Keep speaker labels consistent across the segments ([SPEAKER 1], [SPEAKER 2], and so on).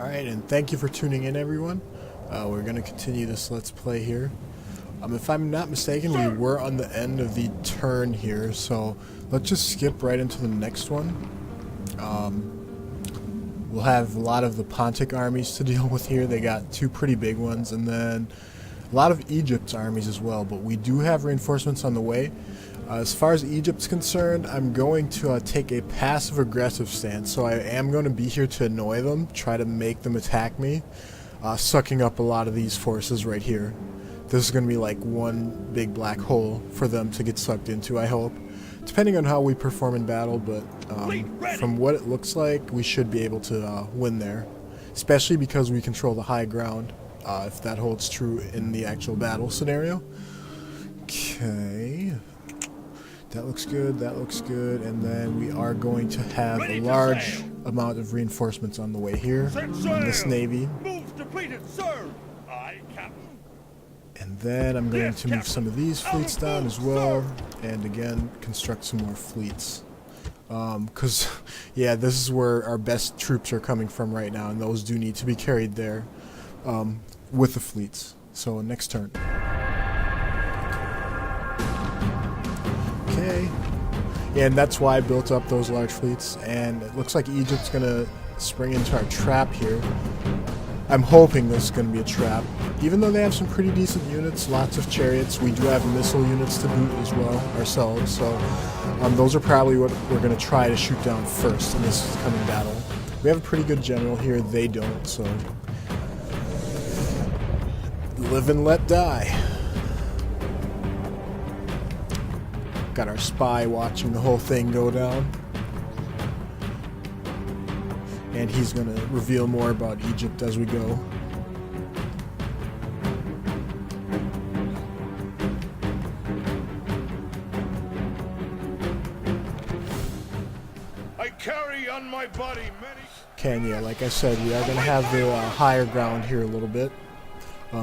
[SPEAKER 1] Alright, and thank you for tuning in, everyone. We're going to continue this Let's Play here. If I'm not mistaken, we were on the end of the turn here, so let's just skip right into the next one. We'll have a lot of the Pontic armies to deal with here. They got two pretty big ones, and then a lot of Egypt's armies as well, but we do have reinforcements on the way. As far as Egypt's concerned, I'm going to take a passive-aggressive stance, so I am going to be here to annoy them, try to make them attack me, sucking up a lot of these forces right here. This is going to be like one big black hole for them to get sucked into, I hope. Depending on how we perform in battle, but from what it looks like, we should be able to win there. Especially because we control the high ground, if that holds true in the actual battle scenario. Okay. That looks good, and then we are going to have a large amount of reinforcements on the way here on this navy.
[SPEAKER 2] Move depleted, sir. Aye, Captain.
[SPEAKER 1] And then I'm going to move some of these fleets down as well, and again, construct some more fleets. Because, yeah, this is where our best troops are coming from right now, and those do need to be carried there with the fleets. So, next turn. Okay. Yeah, and that's why I built up those large fleets, and it looks like Egypt's gonna spring into our trap here. I'm hoping this is gonna be a trap. Even though they have some pretty decent units, lots of chariots, we do have missile units to boot as well ourselves, so those are probably what we're gonna try to shoot down first in this coming battle. We have a pretty good general here, they don't, so live and let die. Got our spy watching the whole thing go down. And he's going to reveal more about Egypt as we go.
[SPEAKER 2] I carry on my body many...
[SPEAKER 1] Okay, and yeah, like I said, we are going to have the higher ground here a little bit.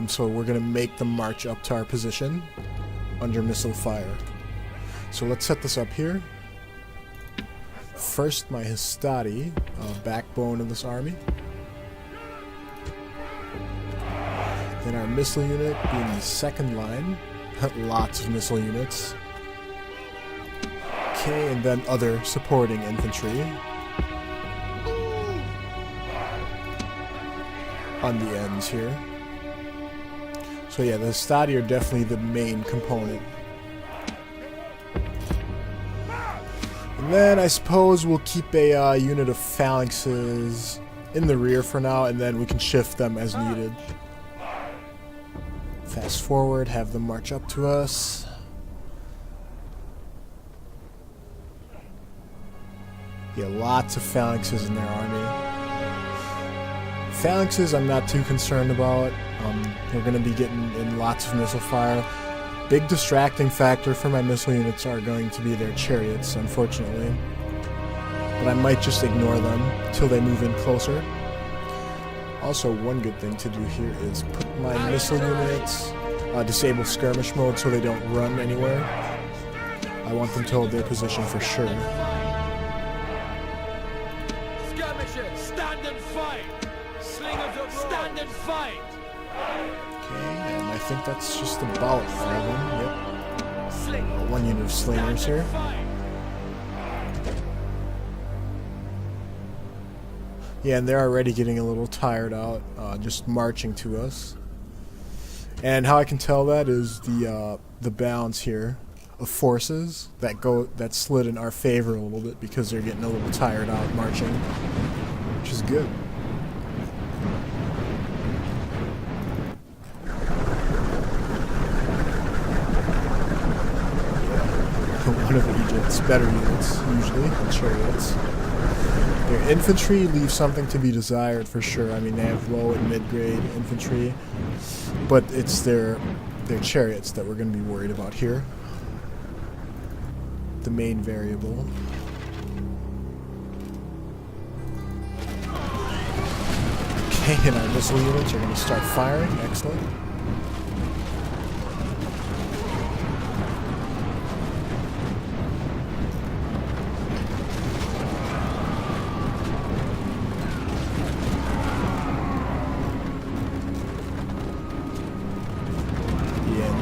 [SPEAKER 1] So we're going to make them march up to our position under missile fire. So let's set this up here. First, my Hastati, backbone of this army. Then our missile unit being the second line. Lots of missile units. Okay, and then other supporting infantry. On the ends here. So yeah, the Hastati are definitely the main component. And then I suppose we'll keep a unit of phalanxes in the rear for now, and then we can shift them as needed. Fast forward, have them march up to us. Yeah, lots of phalanxes in their army. Phalanxes I'm not too concerned about. They're going to be getting in lots of missile fire. Big distracting factor for my missile units are going to be their chariots, unfortunately. But I might just ignore them till they move in closer. Also, one good thing to do here is put my missile units, disable skirmish mode so they don't run anywhere. I want them to hold their position for sure.
[SPEAKER 2] Skirmishers, stand and fight! Slingers, stand and fight!
[SPEAKER 1] Okay, and I think that's just about for them. Yep. One unit of slingers here. Yeah, and they're already getting a little tired out, just marching to us. And how I can tell that is the balance here of forces that slid in our favor a little bit because they're getting a little tired out marching, which is good. One of Egypt's better units, usually, the chariots. Their infantry leaves something to be desired for sure. I mean, they have low and mid-grade infantry, but it's their chariots that we're going to be worried about here. The main variable. Okay, and our missile units are going to start firing. Excellent.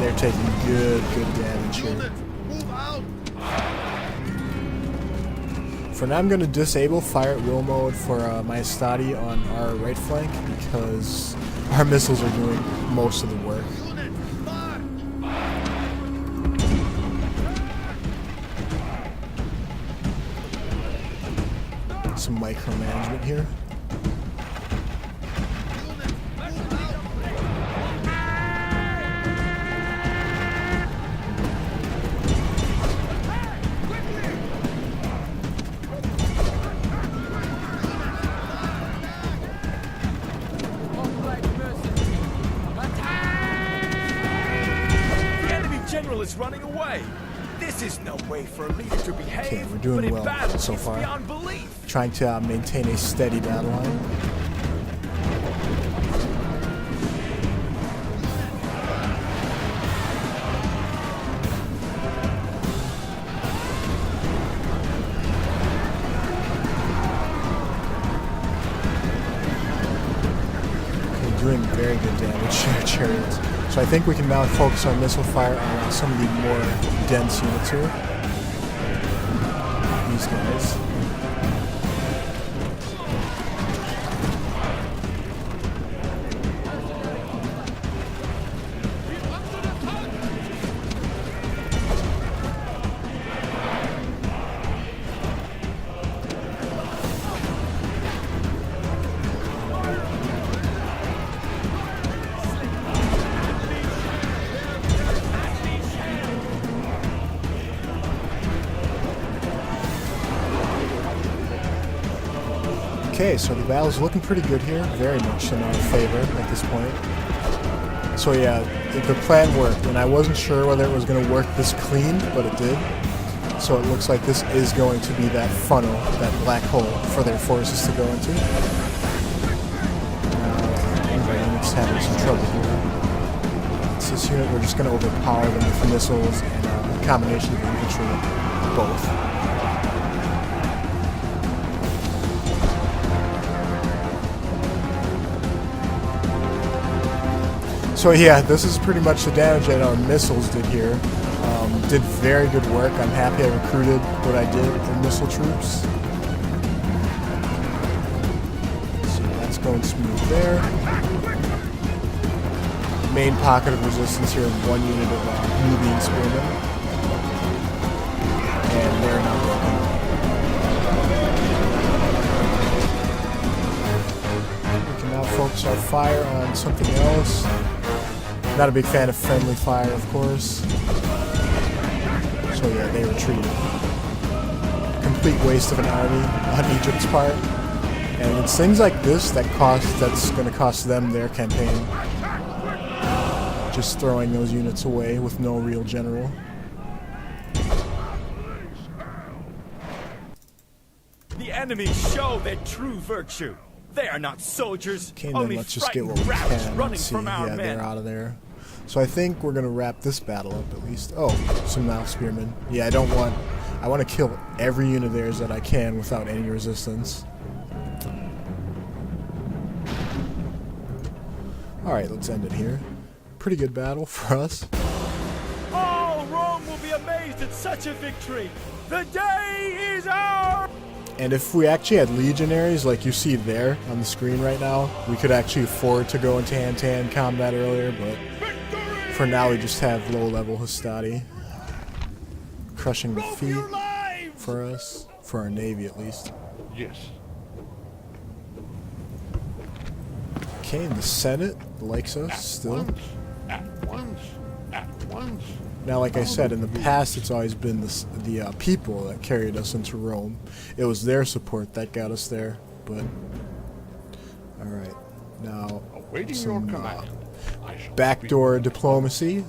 [SPEAKER 1] They're taking good damage here. For now, I'm going to disable fire at will mode for my escalate on our right flank because our missiles are doing most of the work. Some micromanagement here.
[SPEAKER 2] Is running away. This is no way for a leader to behave.
[SPEAKER 1] Okay, we're doing well so far. Trying to maintain a steady battle line. Okay, doing very good damage, chariots. So I think we can now focus our missile fire on some of the more dense units here. These guys. Okay, so the battle's looking pretty good here, very much in our favor at this point. So yeah, the plan worked, and I wasn't sure whether it was going to work this clean, but it did. So it looks like this is going to be that funnel, that black hole for their forces to go into. Our unit's having some trouble here. It's this unit, we're just going to overpower them with missiles and a combination of infantry, both. So yeah, this is pretty much the damage that our missiles did here. Did very good work. I'm happy I recruited what I did in missile troops. So that's going smooth there. Main pocket of resistance here, one unit of Nubian spearmen. And they're not broken. We can now focus our fire on something else. Not a big fan of friendly fire, of course. So yeah, they retreated. Complete waste of an army on Egypt's part. And it's things like this that's going to cost them their campaign. Just throwing those units away with no real general.
[SPEAKER 2] The enemy show their true virtue. They are not soldiers.
[SPEAKER 1] Okay, then let's just get what we can. Let's see. Yeah, they're out of there. So I think we're gonna wrap this battle up at least. Oh, some now spearmen. Yeah, I want to kill every unit of theirs that I can without any resistance. Alright, let's end it here. Pretty good battle for us.
[SPEAKER 2] All Rome will be amazed at such a victory. The day is ours!
[SPEAKER 1] And if we actually had legionaries like you see there on the screen right now, we could actually afford to go into hand-to-hand combat earlier, but for now we just have low-level Hastati. Crushing defeat for us, for our navy at least.
[SPEAKER 3] Yes.
[SPEAKER 1] Okay, the Senate likes us still.
[SPEAKER 3] At once.
[SPEAKER 1] Now, like I said, in the past it's always been the people that carried us into Rome. It was their support that got us there, but... Alright, now
[SPEAKER 3] Awaiting your command.
[SPEAKER 1] backdoor diplomacy.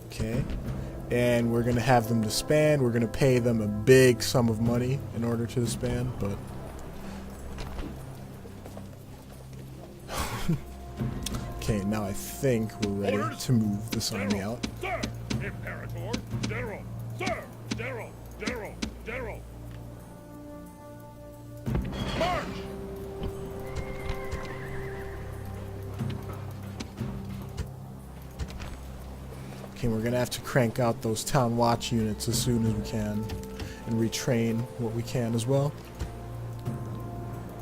[SPEAKER 1] Okay, and we're going to have them disband. We're going to pay them a big sum of money in order to disband, but... Okay, now I think we're ready to move this army out.
[SPEAKER 3] Sir, Imperator, General, Sir, General. March!
[SPEAKER 1] Okay, we're gonna have to crank out those town watch units as soon as we can, and retrain what we can as well.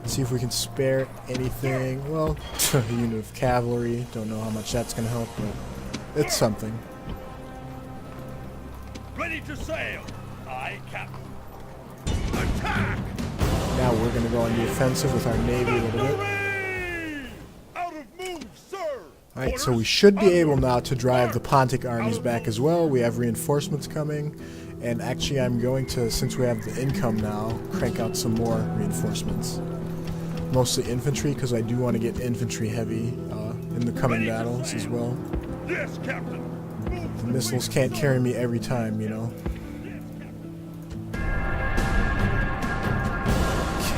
[SPEAKER 1] See if we can spare anything. Well, a unit of cavalry. Don't know how much that's gonna help, but it's something.
[SPEAKER 3] Ready to sail. Aye, Captain. Attack!
[SPEAKER 1] Now we're gonna go on the offensive with our navy a little bit.
[SPEAKER 3] Marine! Out of move, sir!
[SPEAKER 1] Alright, so we should be able now to drive the Pontic armies back as well. We have reinforcements coming. And actually I'm going to, since we have the income now, crank out some more reinforcements. Mostly infantry, because I do want to get infantry heavy in the coming battles as well.
[SPEAKER 3] Yes, Captain.
[SPEAKER 1] The missiles can't carry me every time, you know.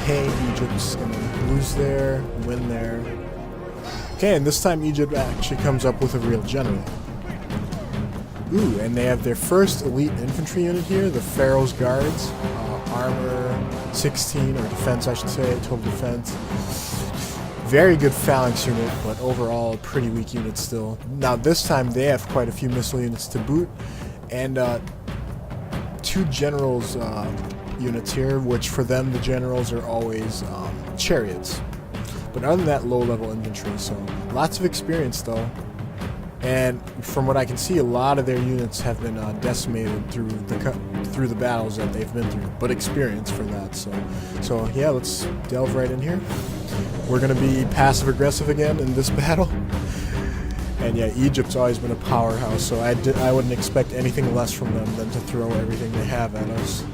[SPEAKER 1] Okay, Egypt's gonna lose there, win there. Okay, and this time Egypt actually comes up with a real general. Ooh, and they have their first elite infantry unit here, the Pharaoh's Guards. Armor 16, or defense I should say, total defense. Very good phalanx unit, but overall a pretty weak unit still. Now this time they have quite a few missile units to boot, and 2 generals units here, which for them the generals are always chariots. But other than that, low-level infantry, so lots of experience though. And from what I can see, a lot of their units have been decimated through the battles that they've been through, but experience for that. So yeah, let's delve right in here. We're gonna be passive-aggressive again in this battle. And yeah, Egypt's always been a powerhouse, so I wouldn't expect anything less from them than to throw everything they have at us.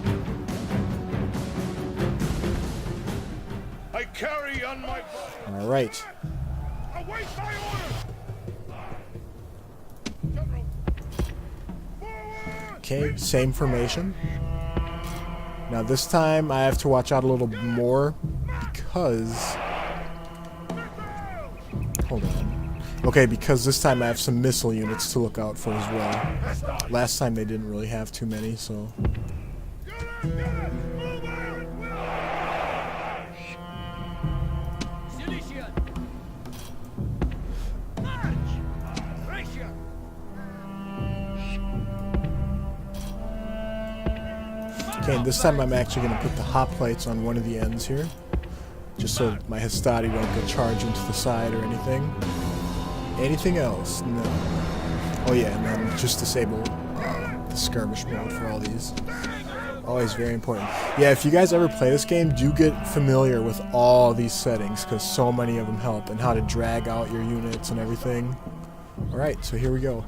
[SPEAKER 3] I carry on my...
[SPEAKER 1] All right.
[SPEAKER 3] Await my orders! General. Forward!
[SPEAKER 1] Okay, same formation. Now this time I have to watch out a little more because... Hold on. Okay, because this time I have some missile units to look out for as well. Last time they didn't really have too many, so... Okay, and this time I'm actually going to put the hoplites on one of the ends here, just so my Hastati don't get charged into the side or anything. Anything else? No. Oh yeah, and then just disable the skirmish mode for all these. Always very important. Yeah, if you guys ever play this game, do get familiar with all these settings, because so many of them help, and how to drag out your units and everything. Alright, so here we go.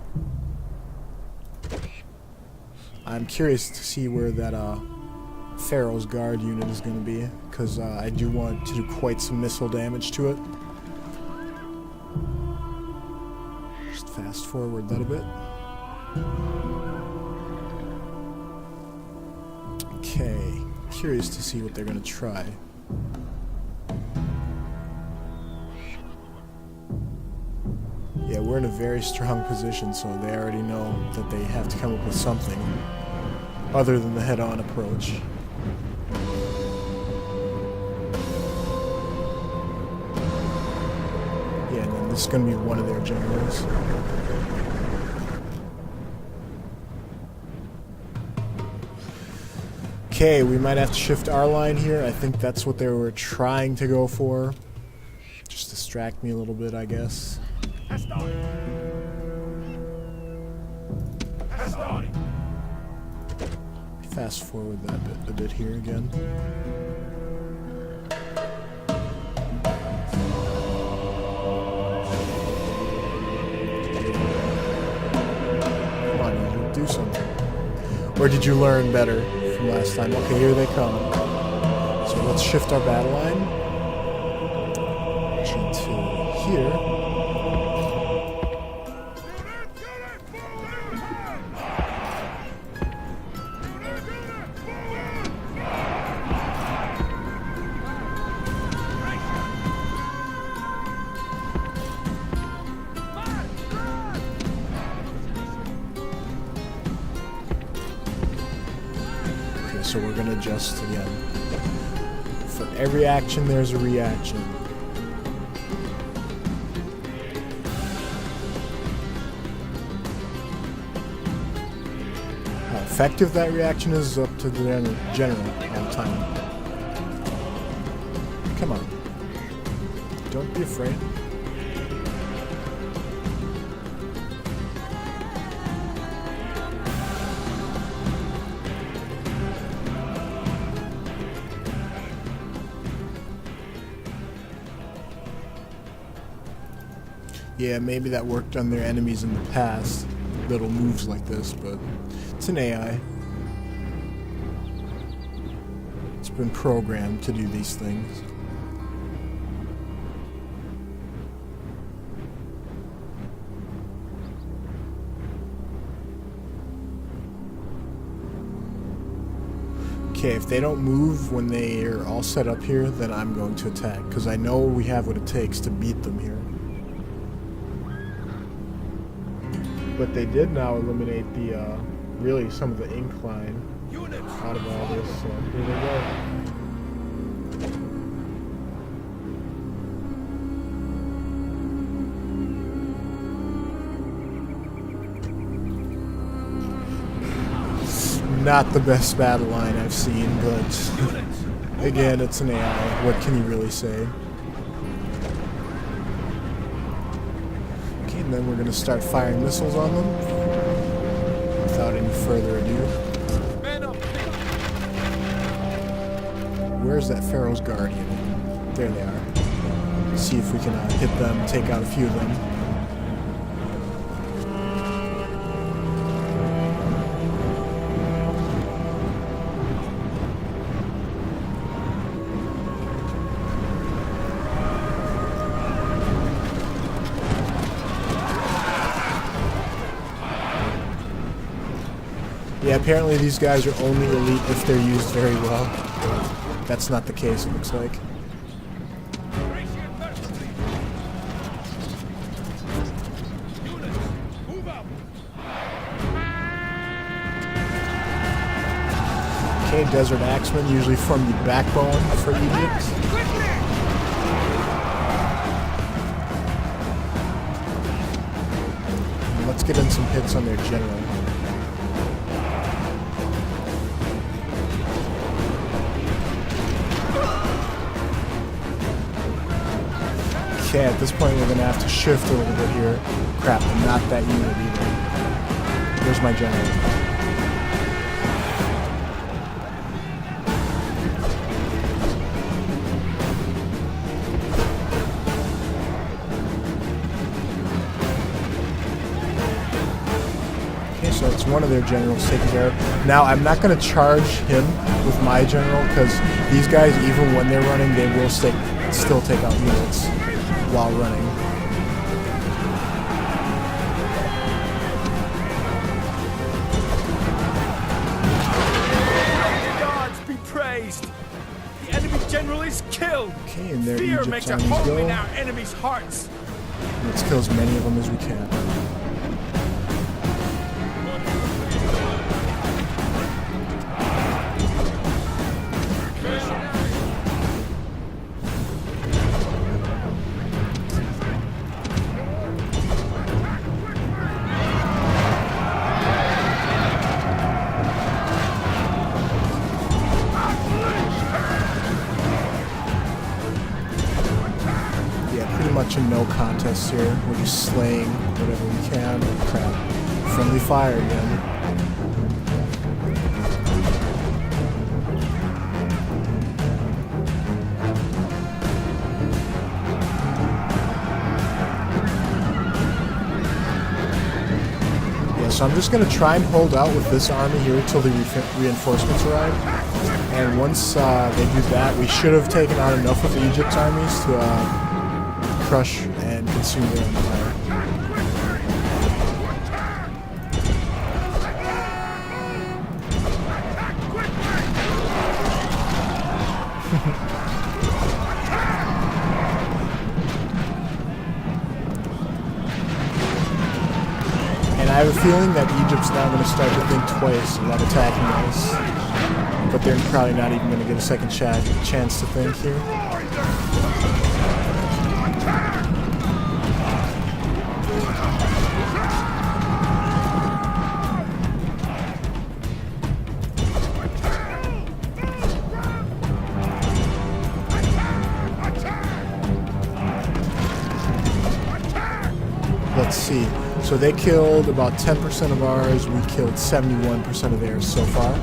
[SPEAKER 1] I'm curious to see where that Pharaoh's Guard unit is going to be, because I do want to do quite some missile damage to it. Just fast forward that a bit. Okay, curious to see what they're going to try. Yeah, we're in a very strong position, so they already know that they have to come up with something other than the head-on approach. Yeah, and then this is going to be one of their generals. Okay, we might have to shift our line here. I think that's what they were trying to go for. Just distract me a little bit, I guess. Fast forward that a bit here again. Come on, you do something. Or did you learn better from last time? Okay, here they come. So let's shift our battle line to here. So we're going to adjust again. For every action, there's a reaction. effective that reaction is up to the general all the time. Come on. Don't be afraid. Yeah, maybe that worked on their enemies in the past. Little moves like this, but it's an AI. It's been programmed to do these things. Okay, if they don't move when they are all set up here, then I'm going to attack, because I know we have what it takes to beat them here. But they did now eliminate the, really some of the incline out of all this, so here they go. Not the best battle line I've seen, but again, it's an AI. What can you really say? And then we're going to start firing missiles on them without any further ado. Where's that Pharaoh's Guardian? There they are. Let's see if we can hit them, take out a few of them. Yeah, apparently these guys are only elite if they're used very well. That's not the case, it looks like. Okay, Desert Axemen usually form the backbone for Egypt. Let's get in some hits on their general. Okay, at this point we're going to have to shift a little bit here. Crap, I'm not that unit either. There's my general. Okay, so that's one of their generals taken care of. Now, I'm not going to charge him with my general, because these guys, even when they're running, they will still take out units while running.
[SPEAKER 2] Gods be praised! The enemy general is killed!
[SPEAKER 1] Okay, and there
[SPEAKER 2] Fear
[SPEAKER 1] Egypt's
[SPEAKER 2] makes a
[SPEAKER 1] armies
[SPEAKER 2] home
[SPEAKER 1] go.
[SPEAKER 2] in our enemy's hearts!
[SPEAKER 1] Let's kill as many of them as we can. Much a no contest here. We're just slaying whatever we can. Crap. Friendly fire again. Yeah, so I'm just going to try and hold out with this army here until the reinforcements arrive. And once they do that, we should have taken out enough of Egypt's armies to crush and consume their empire. And I have a feeling that Egypt's now going to start to think twice about attacking us. But they're probably not even going to get a second chance to think here. let's see. So they killed about 10% of ours. We killed 71% of theirs so far.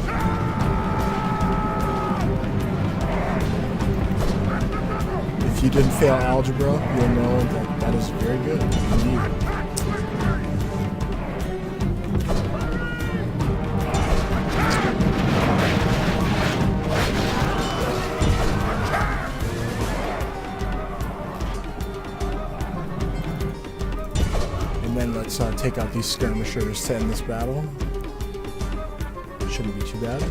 [SPEAKER 1] If you didn't fail algebra, you'll know that that is very good indeed. And then let's take out these skirmishers to end this battle. Shouldn't be too bad.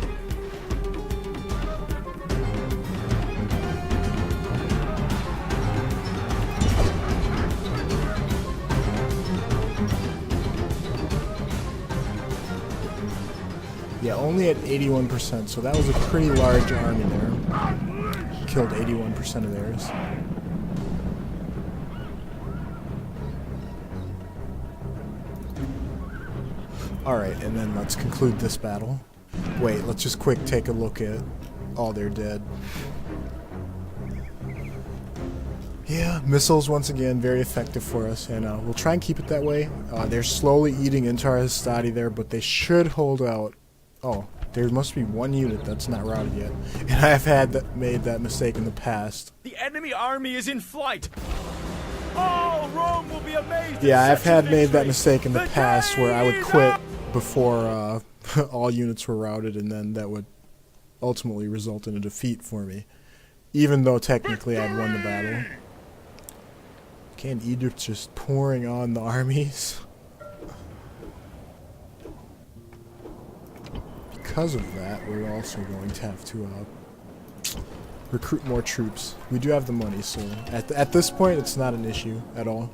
[SPEAKER 1] Yeah, only at 81%, so that was a pretty large army there. Killed 81% of theirs. Alright, and then let's conclude this battle. Wait, let's just quick take a look at... Oh, they're dead. Yeah, missiles once again, very effective for us, and we'll try and keep it that way. They're slowly eating into our Hastati there, but they should hold out. Oh, there must be one unit that's not routed yet. And I've made that mistake in the past.
[SPEAKER 2] The enemy army is in flight. All Rome will be amazed.
[SPEAKER 1] Yeah, I've made that mistake in the past where I would quit before all units were routed, and then that would ultimately result in a defeat for me, even though technically I'd won the battle. Okay, and Egypt's just pouring on the armies. Because of that, we're also going to have to recruit more troops. We do have the money, so at this point it's not an issue at all.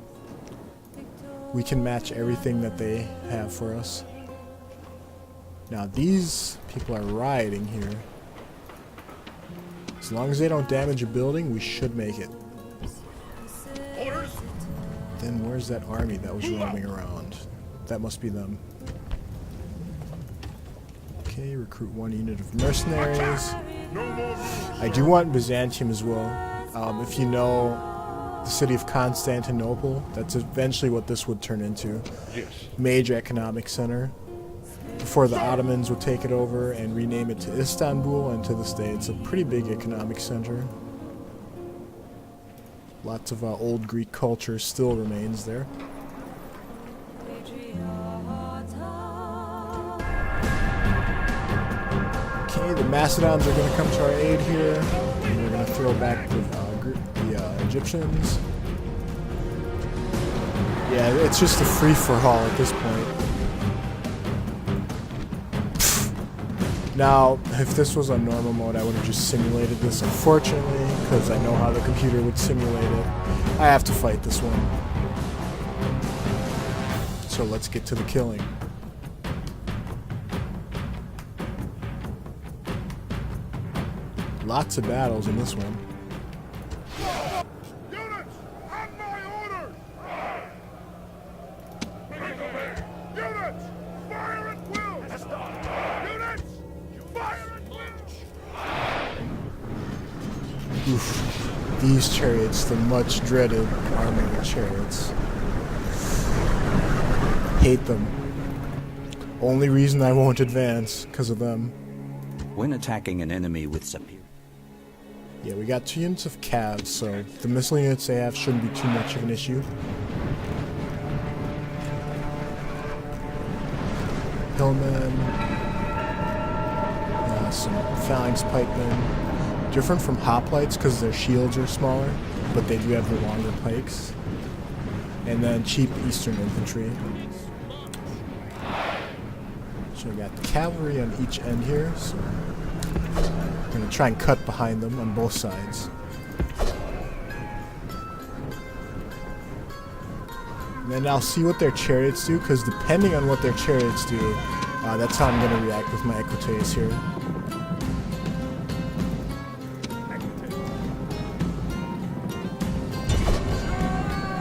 [SPEAKER 1] We can match everything that they have for us. Now these people are rioting here. As long as they don't damage a building, we should make it.
[SPEAKER 3] Orders.
[SPEAKER 1] Then where's that army that was roaming around? That must be them. Okay, recruit one unit of mercenaries. I do want Byzantium as well. If you know the city of Constantinople, that's eventually what this would turn into.
[SPEAKER 3] Yes.
[SPEAKER 1] Major economic center. Before the Ottomans would take it over and rename it to Istanbul, and to this day it's a pretty big economic center. Lots of old Greek culture still remains there. Okay, the Macedons are going to come to our aid here, and we're going to throw back the Egyptians. Yeah, it's just a free-for-all at this point. Now, if this was on normal mode, I would have just simulated this. Unfortunately, because I know how the computer would simulate it, I have to fight this one. So let's get to the killing. Lots of battles in this one.
[SPEAKER 3] Units, on my orders. Units, fire at will. Units, fire at will.
[SPEAKER 1] Oof. These chariots, the much dreaded armored chariots. Hate them. Only reason I won't advance, because of them.
[SPEAKER 4] When attacking an enemy with superior...
[SPEAKER 1] Yeah, we got 2 units of calves, so the missile units they have shouldn't be too much of an issue. Hillmen. Some phalanx pikemen. Different from hoplites because their shields are smaller, but they do have the longer pikes. And then cheap eastern infantry. So we got the cavalry on each end here, so we're going to try and cut behind them on both sides. And then I'll see what their chariots do, because depending on what their chariots do, that's how I'm going to react with my equites here.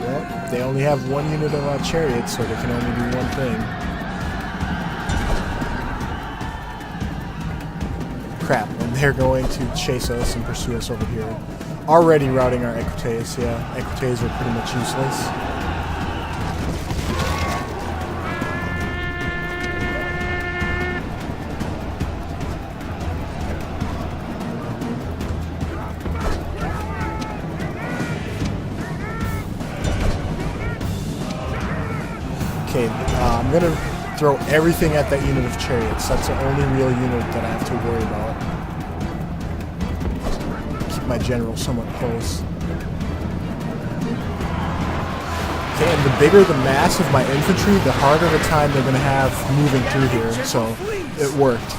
[SPEAKER 1] Well, they only have 1 unit of chariots, so they can only do one thing. Crap, and they're going to chase us and pursue us over here. Already routing our equites, yeah. Equites are pretty much useless. Okay, I'm going to throw everything at that unit of chariots. That's the only real unit that I have to worry about. Keep my general somewhat close. Okay, and the bigger the mass of my infantry, the harder the time they're going to have moving through here, so it worked.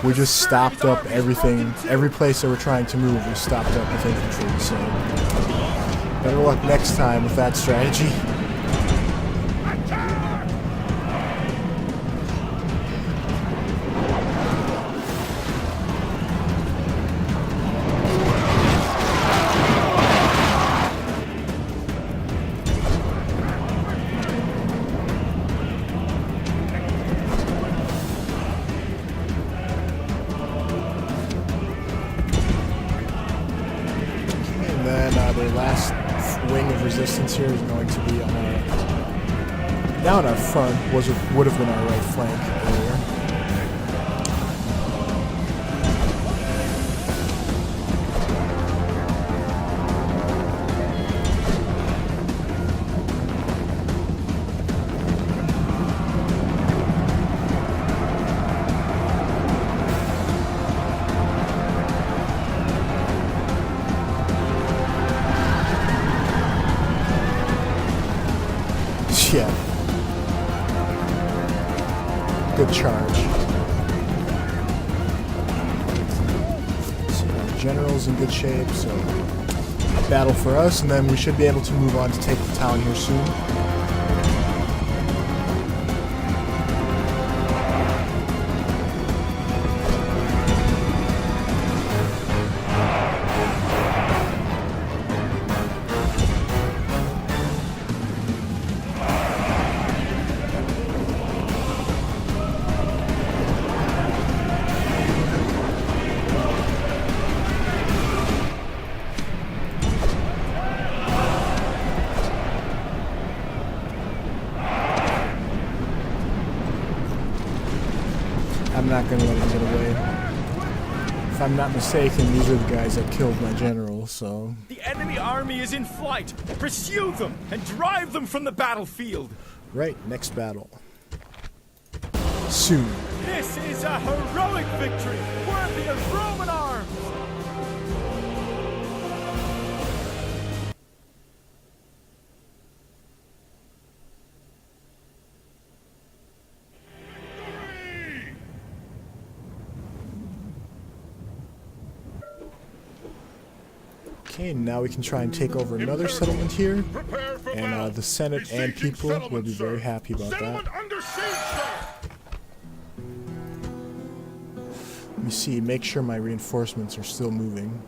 [SPEAKER 1] We just stopped up everything, every place they were trying to move, we stopped up with infantry, so better luck next time with that strategy. Their last wing of resistance here is going to be on our, down our front, would have been our right flank earlier. Yeah. Good charge. So our general's in good shape, so battle for us, and then we should be able to move on to take the town here soon. I'm not going to let him get away. If I'm not mistaken, these are the guys that killed my general, so...
[SPEAKER 2] The enemy army is in flight! Pursue them and drive them from the battlefield!
[SPEAKER 1] Right, next battle. Soon.
[SPEAKER 2] This is a heroic victory, worthy of Roman arms!
[SPEAKER 1] Okay, now we can try and take over another settlement here, and the Senate and people will be very happy about that. Let me see, make sure my reinforcements are still moving.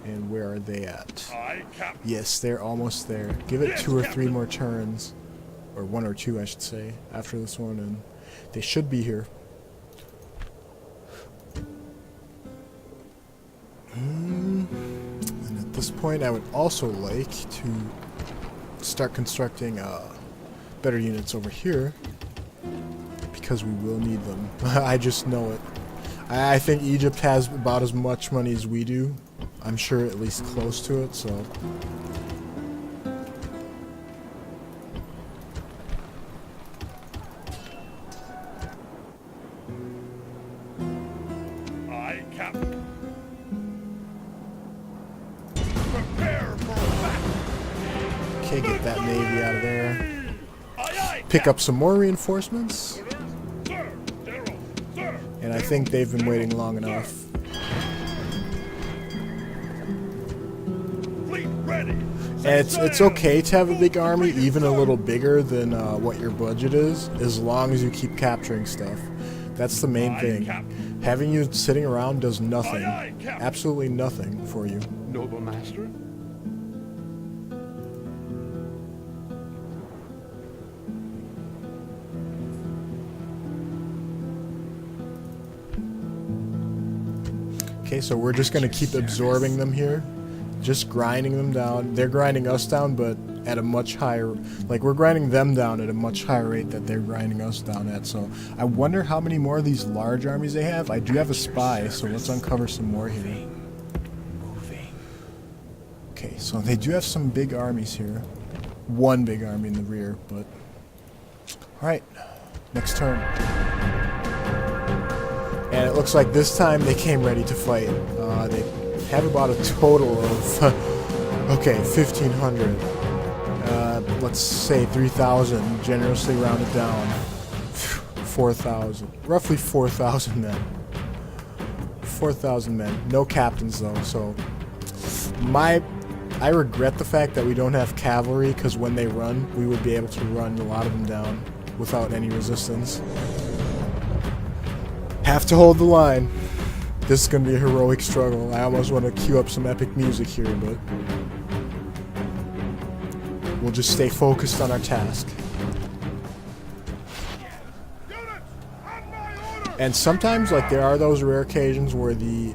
[SPEAKER 1] And where are they at? Yes, they're almost there. Give it 2 or 3 more turns, or 1 or 2 I should say, after this one, and they should be here. And at this point I would also like to start constructing better units over here, because we will need them. I just know it. I think Egypt has about as much money as we do. I'm sure at least close to it, so... Okay, get that navy out of there. Pick up some more reinforcements. And I think they've been waiting long enough. And it's okay to have a big army, even a little bigger than what your budget is, as long as you keep capturing stuff. That's the main thing. Having you sitting around does nothing. Absolutely nothing for you.
[SPEAKER 3] Noble master?
[SPEAKER 1] Okay, so we're just going to keep absorbing them here. Just grinding them down. They're grinding us down, but at a much higher... Like, we're grinding them down at a much higher rate that they're grinding us down at. So, I wonder how many more of these large armies they have. I do have a spy, so let's uncover some more here. Okay, so they do have some big armies here. one big army in the rear, but alright, next turn. And it looks like this time they came ready to fight. They have about a total of, okay, 1,500. Let's say 3,000, generously rounded down. 4,000. Roughly 4,000 men. 4,000 men. No captains, though, so... I regret the fact that we don't have cavalry, because when they run, we would be able to run a lot of them down without any resistance. Have to hold the line. This is going to be a heroic struggle. I almost want to cue up some epic music here, but we'll just stay focused on our task. And sometimes, like, there are those rare occasions where the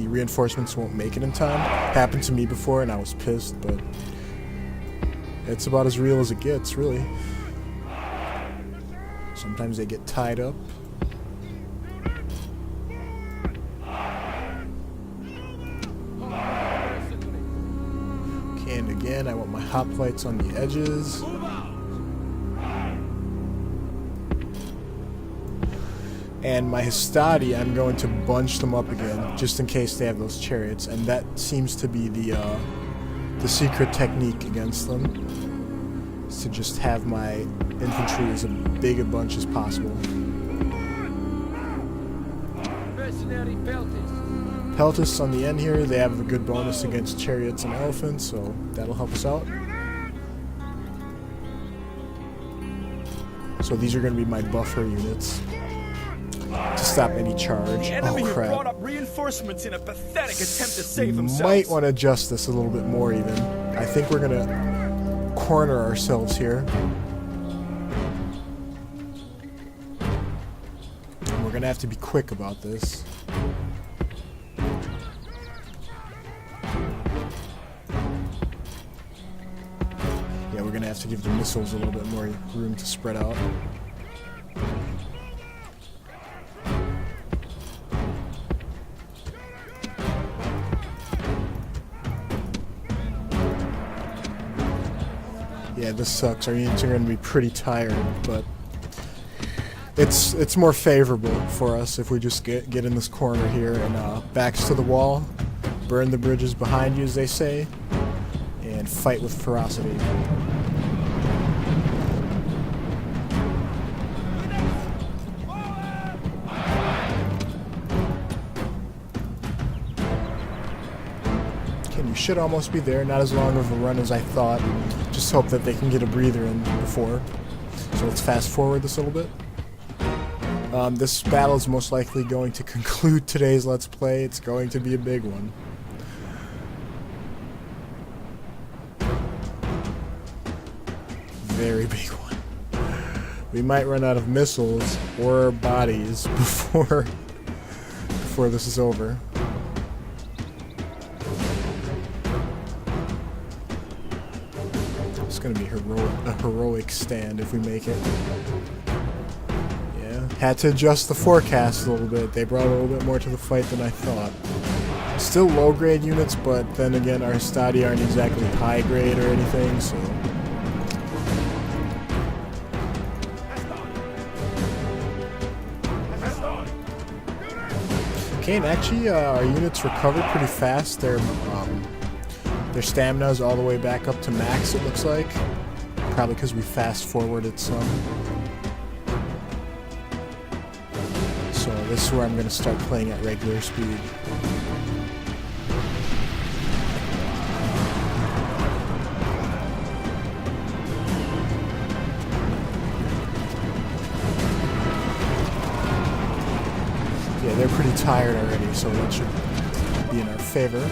[SPEAKER 1] reinforcements won't make it in time. Happened to me before, and I was pissed, but it's about as real as it gets, really. Sometimes they get tied up. Okay, and again, I want my hoplites on the edges. And my Hastati, I'm going to bunch them up again, just in case they have those chariots, and that seems to be the secret technique against them, is to just have my infantry as a big a bunch as possible. Peltis on the end here, they have a good bonus against chariots and elephants, so that'll help us out. So these are going to be my buffer units to stop any charge.
[SPEAKER 2] Enemy
[SPEAKER 1] Oh crap.
[SPEAKER 2] brought up reinforcements in a pathetic attempt to save themselves.
[SPEAKER 1] Might want to adjust this a little bit more even. I think we're gonna corner ourselves here. And we're gonna have to be quick about this. Yeah, we're gonna have to give the missiles a little bit more room to spread out. Yeah, this sucks. Our units are going to be pretty tired, but it's more favorable for us if we just get in this corner here and backs to the wall, burn the bridges behind you, as they say, and fight with ferocity. You should almost be there. Not as long of a run as I thought. Just hope that they can get a breather in before. So let's fast forward this a little bit. This battle is most likely going to conclude today's Let's Play. It's going to be a big one. Very big one. We might run out of missiles or bodies before this is over. It's going to be a heroic stand if we make it. Yeah, had to adjust the forecast a little bit. They brought a little bit more to the fight than I thought. Still low grade units, but then again our Hastati aren't exactly high grade or anything, so... Okay, and actually our units recovered pretty fast. Their stamina is all the way back up to max, it looks like. Probably because we fast-forwarded some. So this is where I'm going to start playing at regular speed. Yeah, they're pretty tired already, so that should be in our favor.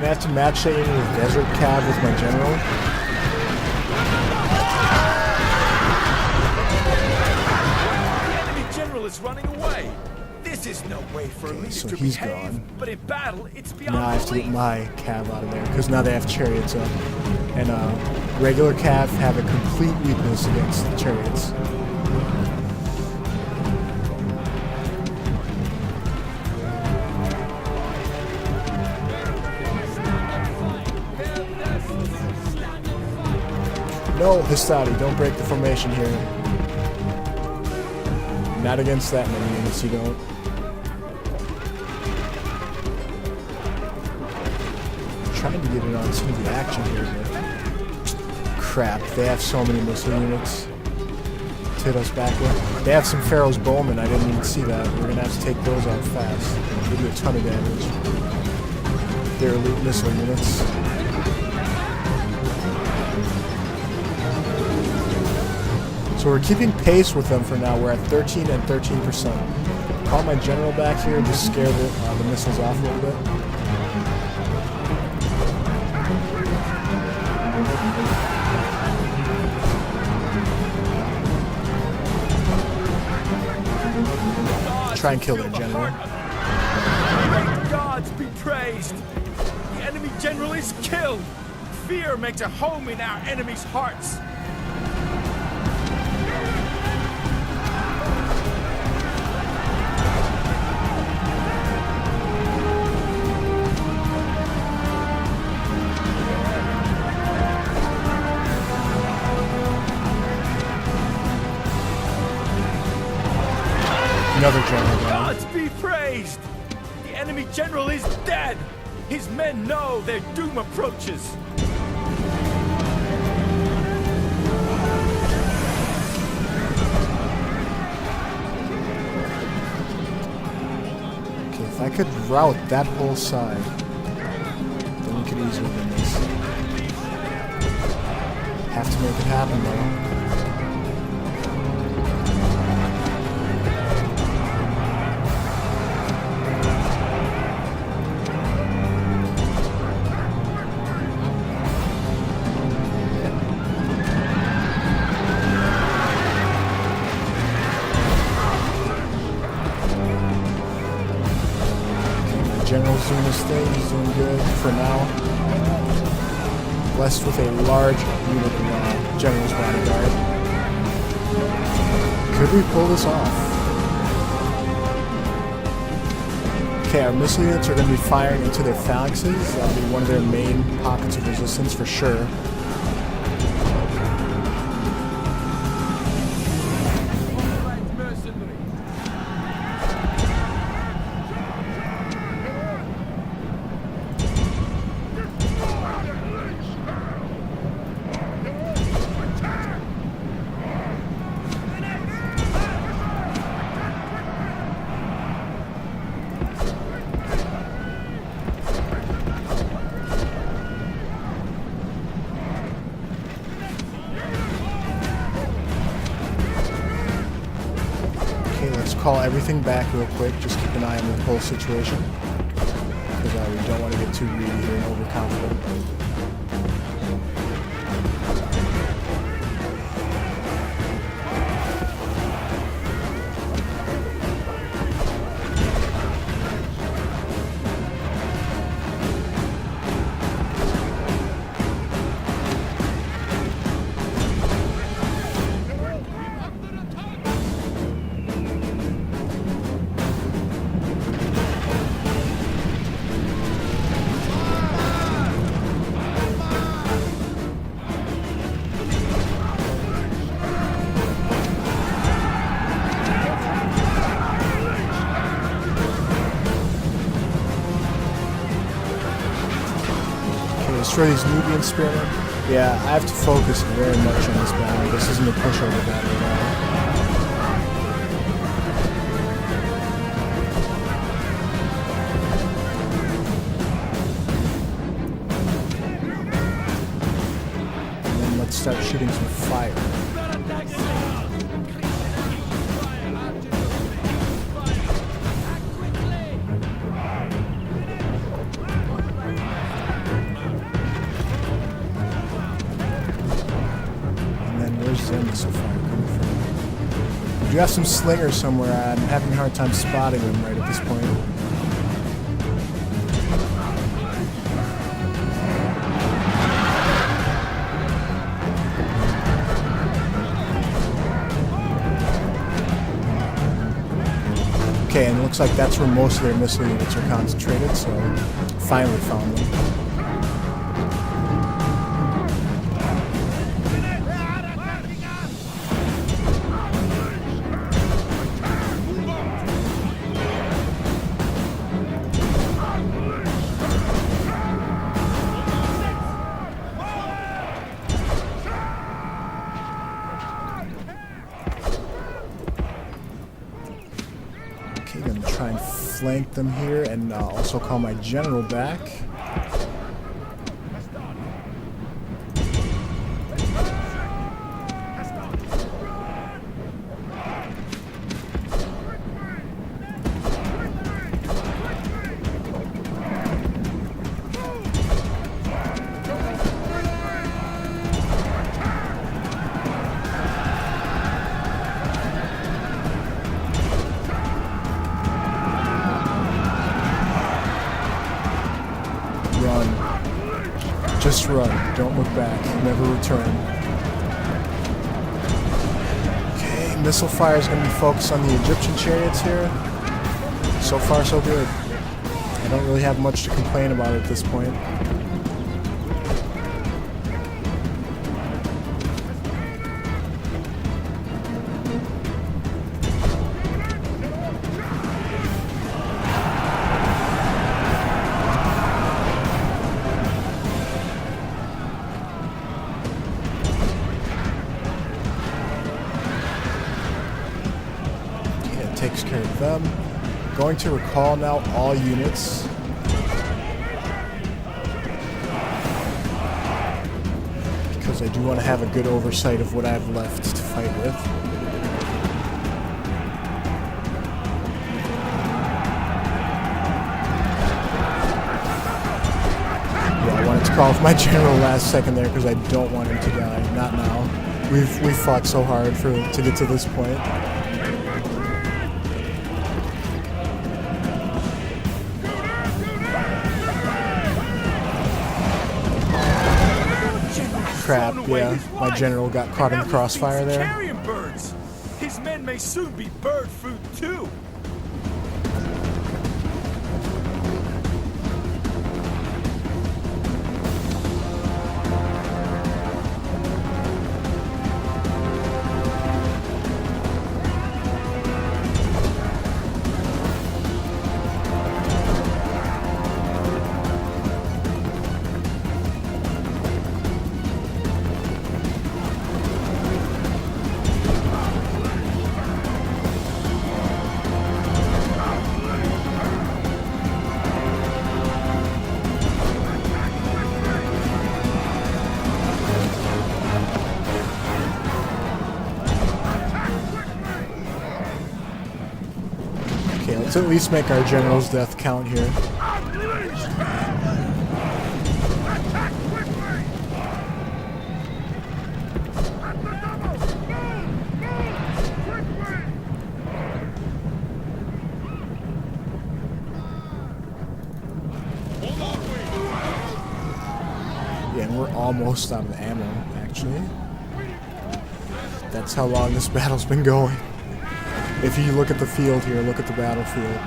[SPEAKER 1] I have to match that unit with Desert Cab with my general.
[SPEAKER 2] general is running away. This is no way for a leader
[SPEAKER 1] so
[SPEAKER 2] to
[SPEAKER 1] he's
[SPEAKER 2] behave,
[SPEAKER 1] gone.
[SPEAKER 2] but in battle, it's beyond
[SPEAKER 1] Now I have to
[SPEAKER 2] belief.
[SPEAKER 1] get my cav out of there because now they have chariots up, and regular cav have a complete weakness against the chariots. No, Histati, don't break the formation here. Not against that many units, you don't. Trying to get it on some of the action here, but crap, they have so many missile units to hit us back with. They have some Pharaoh's Bowmen, I didn't even see that. We're gonna have to take those out fast. They do a ton of damage. They're elite missile units. So we're keeping pace with them for now. We're at 13 and 13%. Call my general back here, just scare the missiles off a little bit. Try and kill their general.
[SPEAKER 2] May the gods be praised. The enemy general is killed. Fear makes a home in our enemies' hearts.
[SPEAKER 1] Another general down.
[SPEAKER 2] Gods be praised! The enemy general is dead! His men know their doom approaches!
[SPEAKER 1] Okay, if I could rout that whole side, then we could easily win this. Have to make it happen though. General's doing his thing, he's doing good for now. Blessed with a large unit of General's bodyguard. Could we pull this off? Okay, our missile units are going to be firing into their phalanxes. That'll be one of their main pockets of resistance for sure. Call everything back real quick. Just keep an eye on the whole situation because we don't want to get too greedy here and overconfident. Destroy these Nubian spearmen. Yeah, I have to focus very much on this battle. This isn't a pushover battle at all. And then let's start shooting some fire. Where's their missile fire coming from? We do have some slingers somewhere. I'm having a hard time spotting them right at this point. Okay, and it looks like that's where most of their missile units are concentrated, so finally found them. Okay, gonna try and flank them here and also call my general back. Run. Just run. Don't look back. Never return. Okay, missile fire is going to be focused on the Egyptian chariots here. So far, so good. I don't really have much to complain about at this point. Takes care of them. Going to recall now all units. Because I do want to have a good oversight of what I have left to fight with. Yeah, I wanted to call off my general last second there because I don't want him to die. Not now. We've fought so hard to get to this point. Crap, yeah. My general got caught in the crossfire there.
[SPEAKER 2] Carrion birds. His men may soon be bird food too.
[SPEAKER 1] Okay, let's at least make our general's death count here. Yeah, and we're almost out of ammo, actually. That's how long this battle's been going. If you look at the field here, look at the battlefield,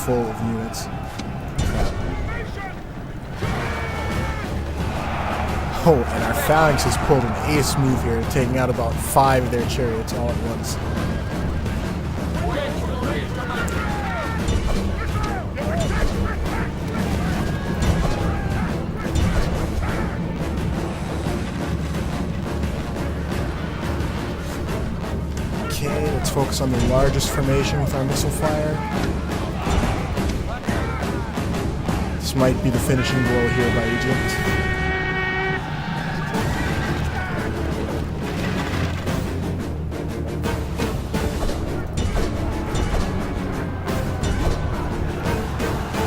[SPEAKER 1] full of units. Crap. Oh, and our phalanx has pulled an ace move here, taking out about 5 of their chariots all at once. Okay, let's focus on the largest formation with our missile fire. This might be the finishing blow here by Egypt.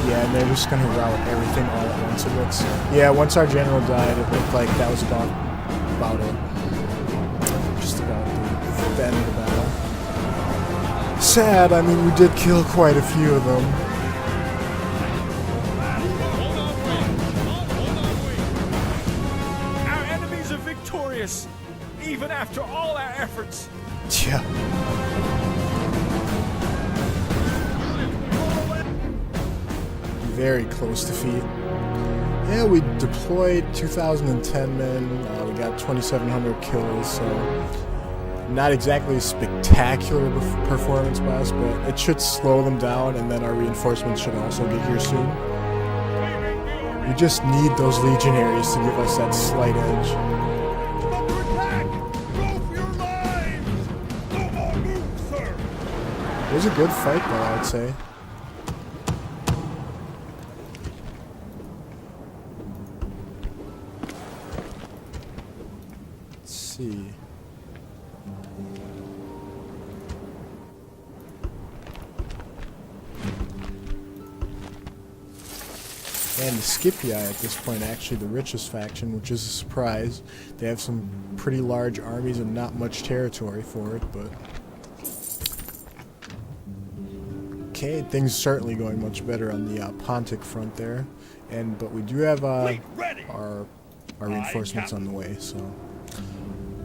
[SPEAKER 1] Yeah, and they're just going to rout everything all at once, it looks. Yeah, once our general died, it looked like that was about it. Just about the end of the battle. sad. I mean, we did kill quite a few of them.
[SPEAKER 2] Our enemies are victorious, even after all our efforts.
[SPEAKER 1] Yeah. Very close defeat. Yeah, we deployed 2,010 men. We got 2,700 kills, so not exactly a spectacular performance by us, but it should slow them down, and then our reinforcements should also get here soon. We just need those legionaries to give us that slight edge.
[SPEAKER 3] Under attack! Go for your lives! No more moves, sir!
[SPEAKER 1] It was a good fight, though, I would say. Let's see. And the Scipii at this point, actually the richest faction, which is a surprise. They have some pretty large armies and not much territory for it, but okay, things certainly going much better on the Pontic front there. But we do have our reinforcements on the way, so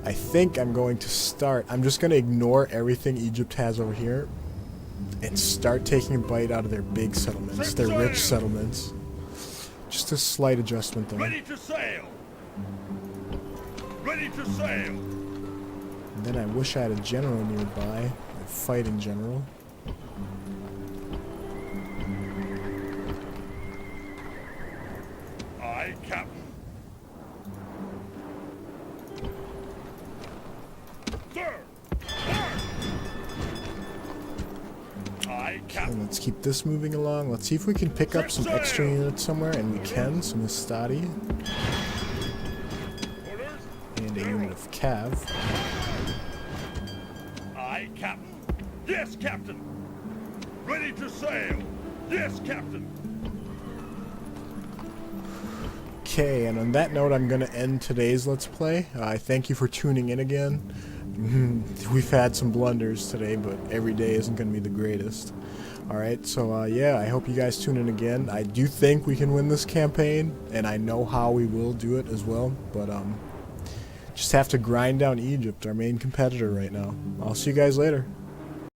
[SPEAKER 1] I think I'm going to start. I'm just going to ignore everything Egypt has over here and start taking a bite out of their big settlements, their rich settlements. Just a slight adjustment there.
[SPEAKER 3] Ready to sail! Ready to sail!
[SPEAKER 1] And then I wish I had a general nearby, a fighting general.
[SPEAKER 3] Aye, Captain. Sir! Aye, Captain.
[SPEAKER 1] And let's keep this moving along. Let's see if we can pick up some extra units somewhere, and we can. Some Estati
[SPEAKER 3] Orders?
[SPEAKER 1] and a unit of Cav.
[SPEAKER 3] Aye, Captain. Yes, Captain. Ready to sail. Yes, Captain.
[SPEAKER 1] Okay, and on that note, I'm going to end today's Let's Play. I thank you for tuning in again. We've had some blunders today, but every day isn't going to be the greatest. Alright, so yeah, I hope you guys tune in again. I do think we can win this campaign, and I know how we will do it as well, but just have to grind down Egypt, our main competitor right now. I'll see you guys later.